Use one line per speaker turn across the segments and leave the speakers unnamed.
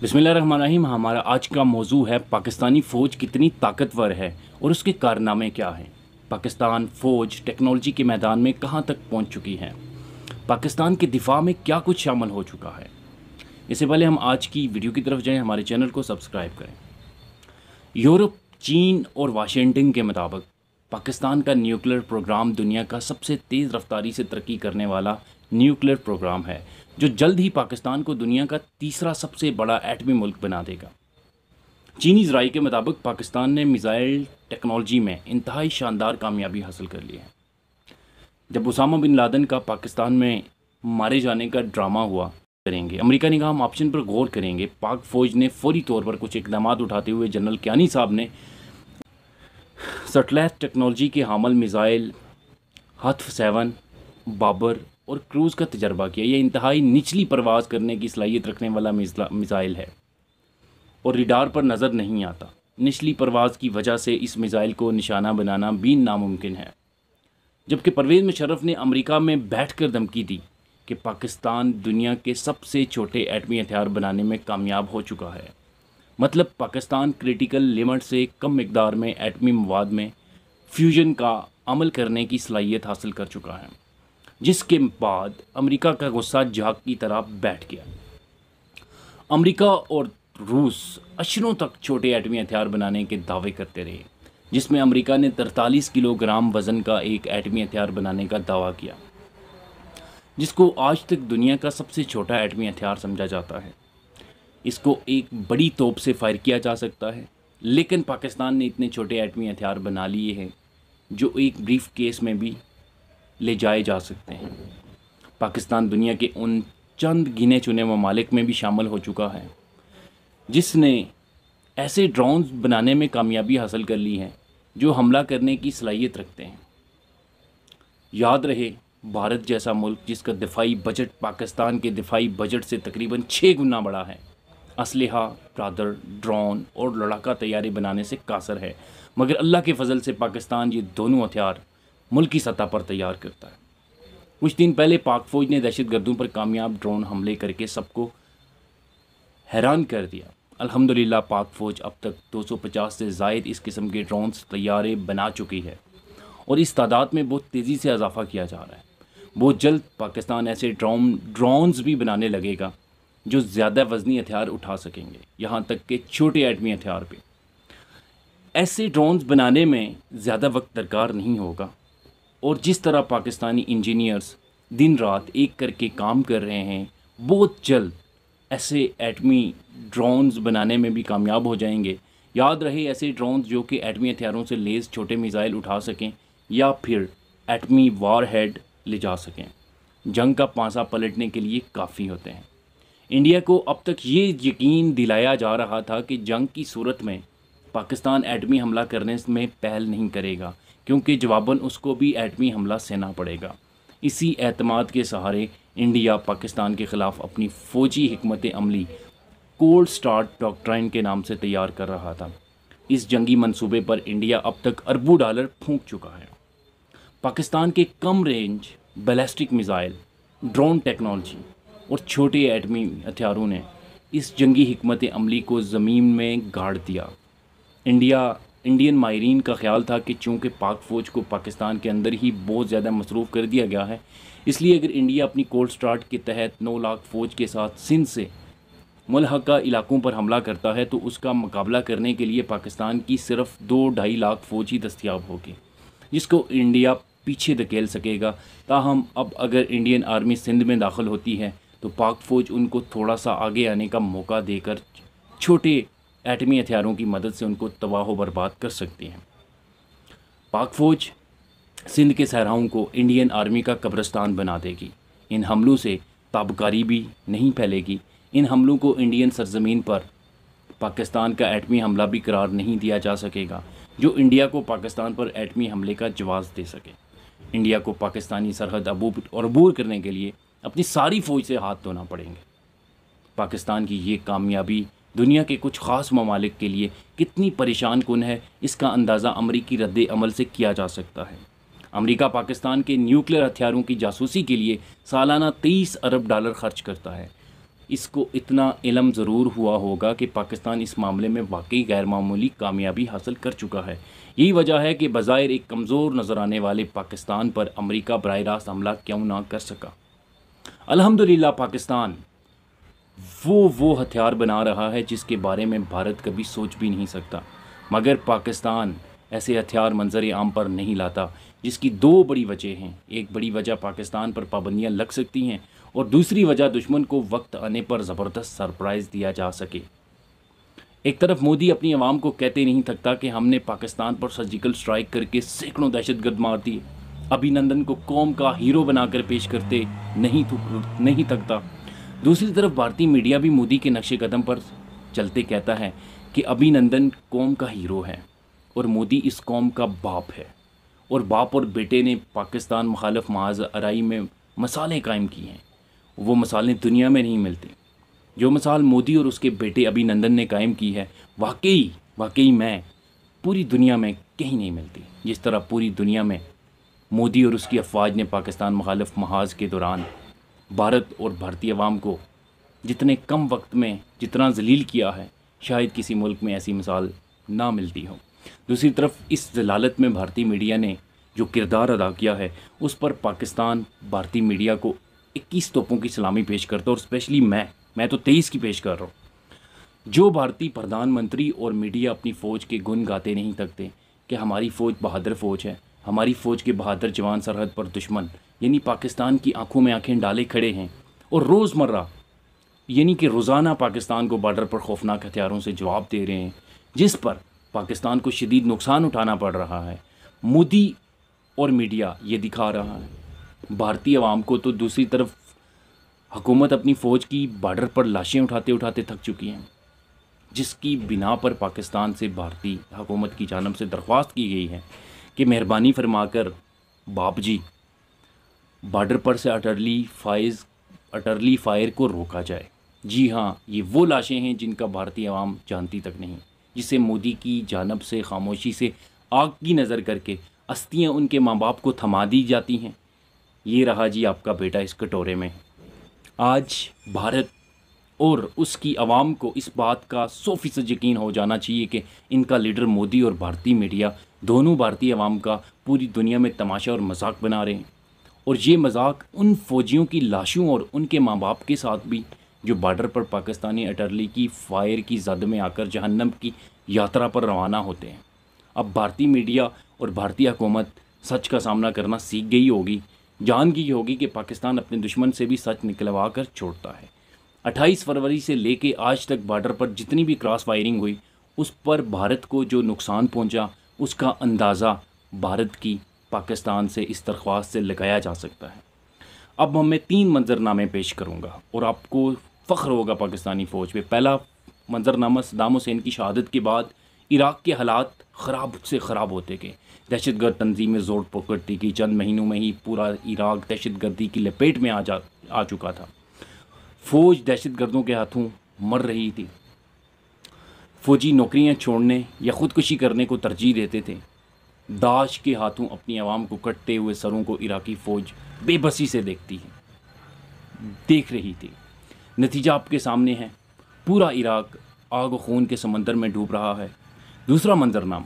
बिस्मिल्लाहिर्रहमानिर्रहीम। हमारा आज का मौजू है पाकिस्तानी फ़ौज कितनी ताकतवर है और उसके कारनामे क्या हैं। पाकिस्तान फ़ौज टेक्नोलॉजी के मैदान में कहां तक पहुंच चुकी है। पाकिस्तान के दिफा में क्या कुछ शामिल हो चुका है। इससे पहले हम आज की वीडियो की तरफ जाएं, हमारे चैनल को सब्सक्राइब करें। यूरोप, चीन और वाशिंगटन के मुताबिक पाकिस्तान का न्यूक्लियर प्रोग्राम दुनिया का सबसे तेज़ रफ्तारी से तरक्की करने वाला न्यूक्लियर प्रोग्राम है, जो जल्द ही पाकिस्तान को दुनिया का तीसरा सबसे बड़ा एटमी मुल्क बना देगा। चीनी ज़राई के मुताबिक पाकिस्तान ने मिसाइल टेक्नोलॉजी में इंतहाई शानदार कामयाबी हासिल कर ली है। जब उसामा बिन लादेन का पाकिस्तान में मारे जाने का ड्रामा हुआ करेंगे, अमेरिका ने कहा हम ऑप्शन पर गौर करेंगे। पाक फ़ौज ने फौरी तौर पर कुछ इकदाम उठाते हुए जनरल कियानी साहब ने सैटेलाइट टेक्नोलॉजी के हामिल मिसाइल हत्फ 7, बाबर और क्रूज़ का तजर्बा किया। यह इंतहाई निचली परवाज़ करने की सलाहियत रखने वाला मिसाइल है और रडार पर नज़र नहीं आता। निचली परवाज़ की वजह से इस मिसाइल को निशाना बनाना भी नामुमकिन है। जबकि परवेज़ मुशर्रफ ने अमेरिका में बैठकर धमकी दी कि पाकिस्तान दुनिया के सबसे छोटे एटमी हथियार बनाने में कामयाब हो चुका है। मतलब पाकिस्तान क्रिटिकल लिमिट से कम मिकदार में एटमी मवाद में फ्यूजन का अमल करने की सलाहियत हासिल कर चुका है, जिसके बाद अमेरिका का गुस्सा झाग की तरह बैठ गया। अमेरिका और रूस अशरों तक छोटे एटमी हथियार बनाने के दावे करते रहे, जिसमें अमेरिका ने 43 किलोग्राम वज़न का एक एटमी हथियार बनाने का दावा किया, जिसको आज तक दुनिया का सबसे छोटा एटमी हथियार समझा जाता है। इसको एक बड़ी तोप से फायर किया जा सकता है, लेकिन पाकिस्तान ने इतने छोटे एटमी हथियार बना लिए हैं जो एक ब्रीफ केस में भी ले जाए जा सकते हैं। पाकिस्तान दुनिया के उन चंद गिने चुने ममालिक में भी शामिल हो चुका है जिसने ऐसे ड्रोन्स बनाने में कामयाबी हासिल कर ली है जो हमला करने की सलाहियत रखते हैं। याद रहे, भारत जैसा मुल्क जिसका दिफाई बजट पाकिस्तान के दिफाई बजट से तकरीबन 6 गुना बड़ा है, असलहा, रादर, ड्रोन और लड़ाका तैयारी बनाने से कासर है, मगर अल्लाह के फजल से पाकिस्तान ये दोनों हथियार मुल्क की सतह पर तैयार करता है। कुछ दिन पहले पाक फ़ौज ने दहशतगर्दों पर कामयाब ड्रोन हमले करके सबको हैरान कर दिया। अल्हम्दुलिल्लाह पाक फ़ौज अब तक 250 से ज़ायद इस किस्म के ड्रोन्स तैयारे बना चुकी है और इस तादाद में बहुत तेज़ी से इजाफा किया जा रहा है। बहुत जल्द पाकिस्तान ऐसे ड्रोन्स भी बनाने लगेगा जो ज़्यादा वज़नी हथियार उठा सकेंगे, यहाँ तक कि छोटे एटमी हथियार पे। ऐसे ड्रोन्स बनाने में ज़्यादा वक्त दरकार नहीं होगा और जिस तरह पाकिस्तानी इंजीनियर्स दिन रात एक करके काम कर रहे हैं, बहुत जल्द ऐसे एटमी ड्रोन्स बनाने में भी कामयाब हो जाएंगे। याद रहे, ऐसे ड्रोन्स जो कि एटमी हथियारों से लेस छोटे मिसाइल उठा सकें या फिर एटमी वारहेड ले जा सकें, जंग का पांसा पलटने के लिए काफ़ी होते हैं। इंडिया को अब तक ये यकीन दिलाया जा रहा था कि जंग की सूरत में पाकिस्तान एटमी हमला करने में पहल नहीं करेगा, क्योंकि जवाबन उसको भी एटमी हमला सहना पड़ेगा। इसी एतमाद के सहारे इंडिया पाकिस्तान के ख़िलाफ़ अपनी फ़ौजी हिकमत अमली कोल्ड स्टार्ट डॉक्ट्राइन के नाम से तैयार कर रहा था। इस जंगी मंसूबे पर इंडिया अब तक अरबों डॉलर फूंक चुका है। पाकिस्तान के कम range ballistic missile, drone technology और छोटे एटमी हथियारों ने इस जंगी हिकमत अमली को ज़मीन में गाड़ दिया। इंडियन माहिरीन का ख्याल था कि चूँकि पाक फ़ौज को पाकिस्तान के अंदर ही बहुत ज़्यादा मसरूफ़ कर दिया गया है, इसलिए अगर इंडिया अपनी कोल्ड स्टार्ट के तहत 9 लाख फ़ौज के साथ सिंध से मुलहका इलाकों पर हमला करता है, तो उसका मुकाबला करने के लिए पाकिस्तान की सिर्फ 2-2.5 लाख फ़ौज ही दस्तियाब होगी, जिसको इंडिया पीछे धकेल सकेगा। ताहम अब अगर इंडियन आर्मी सिंध में दाखिल होती है तो पाक फ़ौज उनको थोड़ा सा आगे आने का मौका देकर छोटे एटमी हथियारों की मदद से उनको तबाह बर्बाद कर सकती हैं। पाक फ़ौज सिंध के सहराओं को इंडियन आर्मी का कब्रिस्तान बना देगी। इन हमलों से ताबकारी भी नहीं फैलेगी। इन हमलों को इंडियन सरजमीन पर पाकिस्तान का एटमी हमला भी करार नहीं दिया जा सकेगा, जो इंडिया को पाकिस्तान पर एटमी हमले का जवाब दे सके। इंडिया को पाकिस्तानी सरहद अबूर करने के लिए अपनी सारी फ़ौज से हाथ धोना पड़ेंगे। पाकिस्तान की ये कामयाबी दुनिया के कुछ ख़ास ममालिक के लिए कितनी परेशान कुन है, इसका अंदाज़ा अमरीकी रद्द अमल से किया जा सकता है। अमेरिका पाकिस्तान के न्यूक्लियर हथियारों की जासूसी के लिए सालाना 23 अरब डॉलर खर्च करता है। इसको इतना इल्म ज़रूर हुआ होगा कि पाकिस्तान इस मामले में वाकई गैर मामूली कामयाबी हासिल कर चुका है। यही वजह है कि बज़ाहिर एक कमज़ोर नज़र आने वाले पाकिस्तान पर अमेरिका बराह रास्त हमला क्यों ना कर सका। अल्हम्दुलिल्लाह पाकिस्तान वो हथियार बना रहा है जिसके बारे में भारत कभी सोच भी नहीं सकता, मगर पाकिस्तान ऐसे हथियार मंजर आम पर नहीं लाता, जिसकी दो बड़ी वजह हैं। एक बड़ी वजह पाकिस्तान पर पाबंदियां लग सकती हैं और दूसरी वजह दुश्मन को वक्त आने पर ज़बरदस्त सरप्राइज़ दिया जा सके। एक तरफ मोदी अपनी आवाम को कहते नहीं थकता कि हमने पाकिस्तान पर सर्जिकल स्ट्राइक करके सैकड़ों दहशतगर्द मार दिए, अभिनंदन को कौम का हीरो बनाकर पेश करते नहीं थकता। दूसरी तरफ भारतीय मीडिया भी मोदी के नक्शे कदम पर चलते कहता है कि अभिनंदन कौम का हीरो है और मोदी इस कौम का बाप है, और बाप और बेटे ने पाकिस्तान मुखालिफ महाज अराई में मसालें कायम की हैं। वो मसालें दुनिया में नहीं मिलती। जो मिसाल मोदी और उसके बेटे अभिनंदन ने कायम की है, वाकई में पूरी दुनिया में कहीं नहीं मिलती। जिस तरह पूरी दुनिया में मोदी और उसकी अफवाज ने पाकिस्तान मुखालिफ महाज के दौरान भारत और भारतीय अवाम को जितने कम वक्त में जितना जलील किया है, शायद किसी मुल्क में ऐसी मिसाल ना मिलती हो। दूसरी तरफ इस जलालत में भारतीय मीडिया ने जो किरदार अदा किया है, उस पर पाकिस्तान भारतीय मीडिया को 21 तोपों की सलामी पेश करता है, और स्पेशली मैं तो 23 की पेश कर रहा हूँ। जो भारतीय प्रधानमंत्री और मीडिया अपनी फ़ौज के गुण गाते नहीं थकते कि हमारी फ़ौज बहादुर फ़ौज है, हमारी फ़ौज के बहादुर जवान सरहद पर दुश्मन यानी पाकिस्तान की आंखों में आंखें डाले खड़े हैं, और रोज़मर्रा यानी कि रोज़ाना पाकिस्तान को बॉर्डर पर खौफनाक हथियारों से जवाब दे रहे हैं, जिस पर पाकिस्तान को शदीद नुकसान उठाना पड़ रहा है। मोदी और मीडिया ये दिखा रहा है भारतीय अवाम को। तो दूसरी तरफ हुकूमत अपनी फ़ौज की बॉर्डर पर लाशें उठाते उठाते थक चुकी हैं, जिसकी बिना पर पाकिस्तान से भारतीय हुकूमत की जानब से दरख्वास्त की गई है कि मेहरबानी फरमाकर बाप जी बॉर्डर पर से अटरली फायर को रोका जाए। जी हाँ, ये वो लाशें हैं जिनका भारतीय अवाम जानती तक नहीं, जिसे मोदी की जानब से खामोशी से आग की नज़र करके अस्थियाँ उनके माँ बाप को थमा दी जाती हैं। ये रहा जी आपका बेटा इस कटोरे में। आज भारत और उसकी आवाम को इस बात का 100% यकीन हो जाना चाहिए कि इनका लीडर मोदी और भारतीय मीडिया दोनों भारतीय आवाम का पूरी दुनिया में तमाशा और मजाक बना रहे हैं, और ये मजाक उन फ़ौजियों की लाशों और उनके माँ बाप के साथ भी जो बॉर्डर पर पाकिस्तानी अटरली की फायर की जद में आकर जहन्नम की यात्रा पर रवाना होते हैं। अब भारतीय मीडिया और भारतीय हुकूमत सच का सामना करना सीख गई होगी, जान गई होगी कि पाकिस्तान अपने दुश्मन से भी सच निकलवा कर छोड़ता है। 28 फरवरी से लेके आज तक बॉर्डर पर जितनी भी क्रॉस फायरिंग हुई, उस पर भारत को जो नुकसान पहुंचा, उसका अंदाज़ा भारत की पाकिस्तान से इस दरख्वास्त से लगाया जा सकता है। अब मैं 3 मंजरनामे पेश करूंगा और आपको फ़ख्र होगा पाकिस्तानी फ़ौज पे। पहला मंजरनामा सद्दाम हुसैन की शहादत के बाद इराक़ के हालात ख़राब से ख़राब होते गए। दहशतगर्द तंजीमें ज़ोर पकड़ती गई। चंद महीनों में ही पूरा इराक़ दहशतगर्दी की लपेट में आ चुका था। फ़ौज दहशतगर्दों के हाथों मर रही थी। फ़ौजी नौकरियां छोड़ने या ख़ुदकुशी करने को तरजीह देते थे। दाश के हाथों अपनी आवाम को कटते हुए सरों को इराक़ी फ़ौज बेबसी से देख रही थी। नतीजा आपके सामने है, पूरा इराक़ आग और खून के समंदर में डूब रहा है। दूसरा मंजरनामा,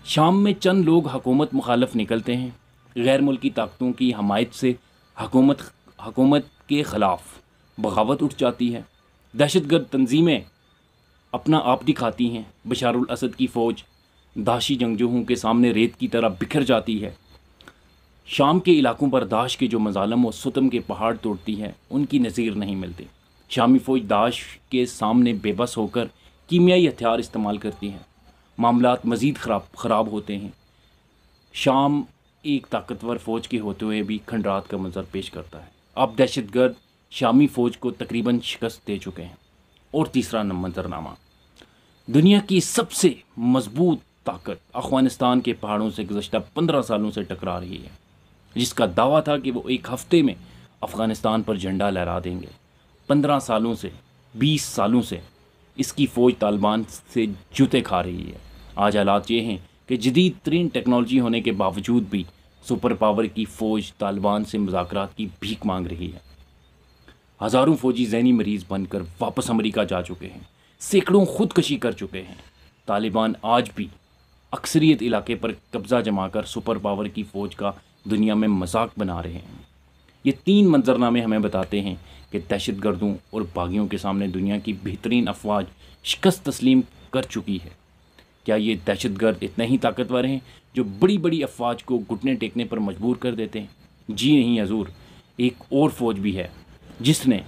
शाम में चंद लोग हुकूमत मुखालिफ निकलते हैं। गैर मुल्की ताकतों की हमायत से हुकूमत के ख़िलाफ़ बगावत उठ जाती है। दहशतगर्द तंजीमें अपना आप दिखाती हैं। बशारुल असद की फ़ौज दाशी जंगजूओं के सामने रेत की तरह बिखर जाती है। शाम के इलाकों पर दाश के जो मजालम और सुतम के पहाड़ तोड़ती है, उनकी नज़ीर नहीं मिलती। शामी फ़ौज दाश के सामने बेबस होकर कीमियाई हथियार इस्तेमाल करती है। मामलात मज़ीद ख़राब होते हैं। शाम एक ताकतवर फ़ौज के होते हुए भी खंडरात का मंजर पेश करता है। अब दहशतगर्द शामी फ़ौज को तकरीबन शिकस्त दे चुके हैं। और तीसरा मंजरनामा, दुनिया की सबसे मजबूत ताकत अफ़गानिस्तान के पहाड़ों से गुज़श्ता 15 सालों से टकरा रही है, जिसका दावा था कि वो एक हफ़्ते में अफ़गानिस्तान पर झंडा लहरा देंगे। 15 सालों से 20 सालों से इसकी फ़ौज तालिबान से जूते खा रही है। आज हालात ये हैं कि जदीद तरीन टेक्नोलॉजी होने के बावजूद भी सुपर पावर की फ़ौज तालिबान से मुज़ाकरात की भीख मांग रही है। हज़ारों फौजी जहनी मरीज़ बनकर वापस अमेरिका जा चुके हैं, सैकड़ों खुदकशी कर चुके हैं। तालिबान आज भी अक्सरियत इलाके पर कब्ज़ा जमाकर सुपर पावर की फ़ौज का दुनिया में मजाक बना रहे हैं। ये 3 मंजरनामे हमें बताते हैं कि दहशतगर्दों और बागियों के सामने दुनिया की बेहतरीन अफवाज शिकस्त तस्लीम कर चुकी है। क्या ये दहशतगर्द इतने ही ताकतवर हैं जो बड़ी बड़ी अफवाज को घुटने टेकने पर मजबूर कर देते हैं? जी नहीं हजूर, एक और फ़ौज भी है जिसने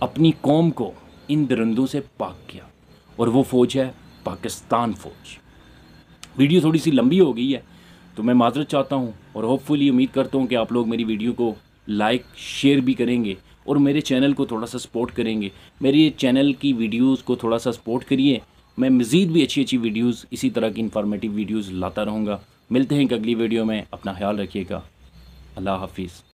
अपनी कौम को इन दरिंदों से पाक किया, और वो फ़ौज है पाकिस्तान फ़ौज। वीडियो थोड़ी सी लंबी हो गई है तो मैं माजरत चाहता हूँ, और होपफुली उम्मीद करता हूँ कि आप लोग मेरी वीडियो को लाइक शेयर भी करेंगे और मेरे चैनल को थोड़ा सा सपोर्ट करेंगे। मेरे चैनल की वीडियोस को थोड़ा सा सपोर्ट करिए। मैं मज़ीद भी अच्छी अच्छी वीडियोस, इसी तरह की इंफॉर्मेटिव वीडियोस लाता रहूँगा। मिलते हैं एक अगली वीडियो में। अपना ख्याल रखिएगा। अल्लाह हाफिज़।